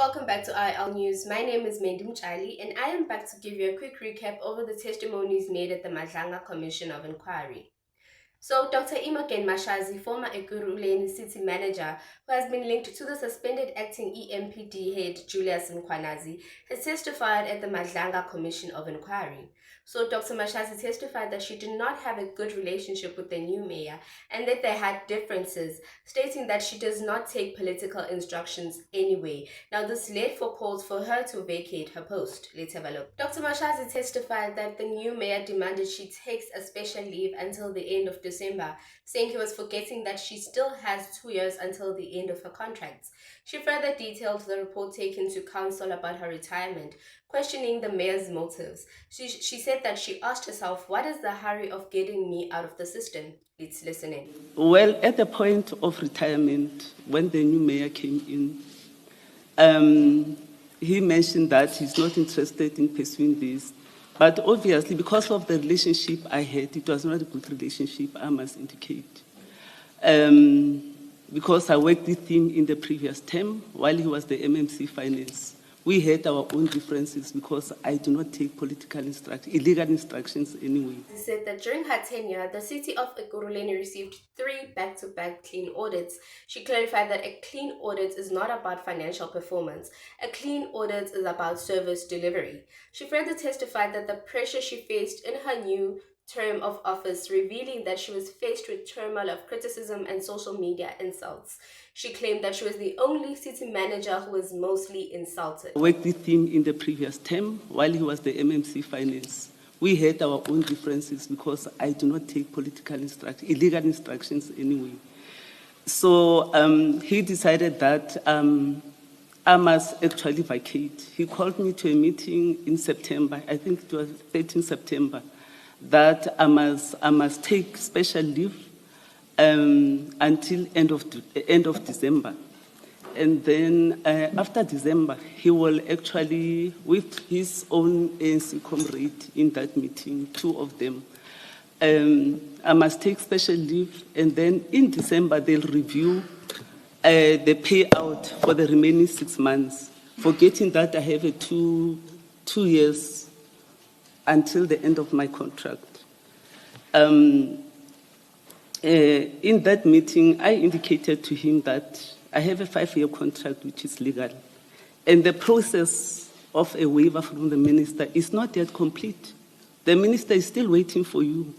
Welcome back to IOL News. My name is Mendi Mchali, and I am back to give you a quick recap over the testimonies made at the Madlanga Commission of Inquiry. So, Dr. Imogen Mashazi, former Ekurhuleni City Manager, who has been linked to the suspended acting EMPD head Julius Mkhwanazi, has testified at the Madlanga Commission of Inquiry. So, Dr. Mashazi testified that she did not have a good relationship with the new mayor and that they had differences, stating that she does not take political instructions anyway. Now, this led for calls for her to vacate her post. Let's have a look. Dr. Mashazi testified that the new mayor demanded she takes a special leave until the end of December, saying he was forgetting that she still has 2 years until the end of her contracts. She further detailed the report taken to council about her retirement, questioning the mayor's motives. She said that she asked herself, what is the hurry of getting me out of the system? Let's listen in. Well, at the point of retirement, when the new mayor came in, he mentioned that he's not interested in pursuing this. But obviously, because of the relationship I had, it was not a good relationship, I must indicate. Because I worked with him in the previous term while he was the MMC Finance. We had our own differences because I do not take illegal instructions anyway. She said that during her tenure, the City of Ekurhuleni received 3 back-to-back clean audits. She clarified that a clean audit is not about financial performance. A clean audit is about service delivery. She further testified that the pressure she faced in her new term of office, revealing that she was faced with turmoil of criticism and social media insults. She claimed that she was the only city manager who was mostly insulted. I worked with him in the previous term while he was the MMC Finance. We had our own differences because I do not take illegal instructions anyway. So he decided that I must actually vacate. He called me to a meeting in September, I think it was 13 September, that I must take special leave until end of December. And then after December, he will actually, with his own ANC comrade in that meeting, 2 of them, I must take special leave, and then in December they'll review the payout for the remaining 6 months, forgetting that I have a two years until the end of my contract. In that meeting, I indicated to him that I have a 5-year contract which is legal, and the process of a waiver from the minister is not yet complete. The minister is still waiting for you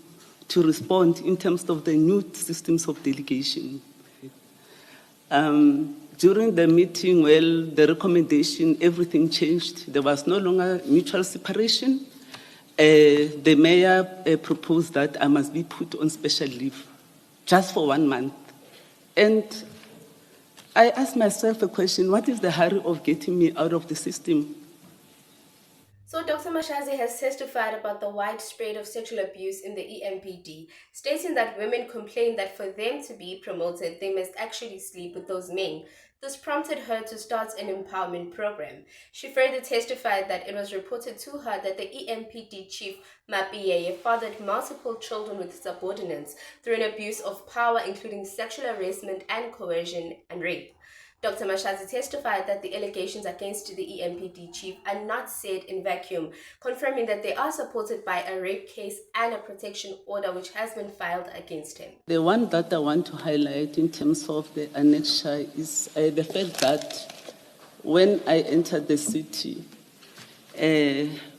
to respond in terms of the new systems of delegation. During the meeting, well, the recommendation, everything changed. There was no longer mutual separation. The mayor proposed that I must be put on special leave just for 1 month. And I asked myself a question, what is the hurry of getting me out of the system? So Dr. Mashazi has testified about the widespread of sexual abuse in the EMPD, stating that women complain that for them to be promoted, they must actually sleep with those men. This prompted her to start an empowerment program. She further testified that it was reported to her that the EMPD chief, Mapiyeye, fathered multiple children with subordinates through an abuse of power, including sexual harassment and coercion and rape. Dr. Mashazi testified that the allegations against the EMPD chief are not said in vacuum, confirming that they are supported by a rape case and a protection order which has been filed against him. The one that I want to highlight in terms of the annexure is the fact that when I entered the city,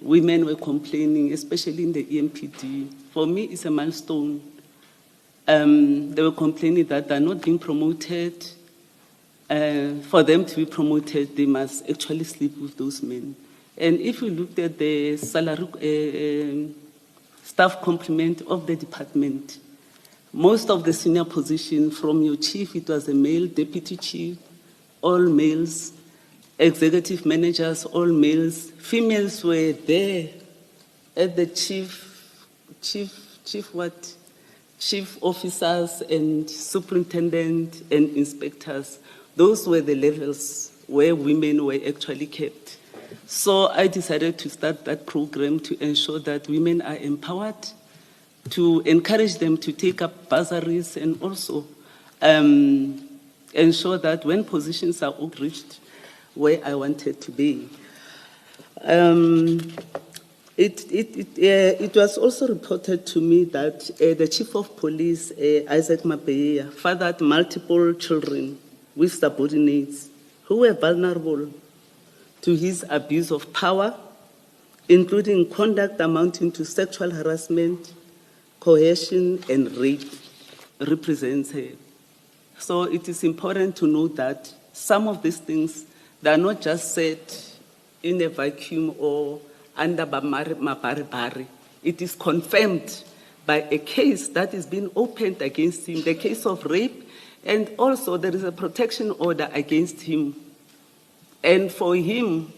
women were complaining, especially in the EMPD. For me, it's a milestone. They were complaining that they're not being promoted. For them to be promoted, they must actually sleep with those men. And if you looked at the salary staff complement of the department, most of the senior positions from your chief, it was a male, deputy chief, all males, executive managers, all males. Females were there at the chief officers and superintendent and inspectors. Those were the levels where women were actually kept. So I decided to start that program to ensure that women are empowered, to encourage them to take up bursaries, and also ensure that when positions are reached, where I wanted to be. It was also reported to me that the Chief of Police, Isaac Mabeya, fathered multiple children with subordinates who were vulnerable to his abuse of power, including conduct amounting to sexual harassment, coercion, and rape, represents her. So it is important to note that some of these things, they are not just said in a vacuum or under Mabaribari. It is confirmed by a case that is being opened against him, the case of rape, and also there is a protection order against him. And for him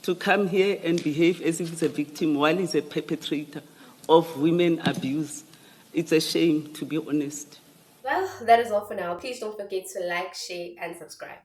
to come here and behave as if he's a victim while he's a perpetrator of women abuse, it's a shame, to be honest. Well, that is all for now. Please don't forget to like, share, and subscribe.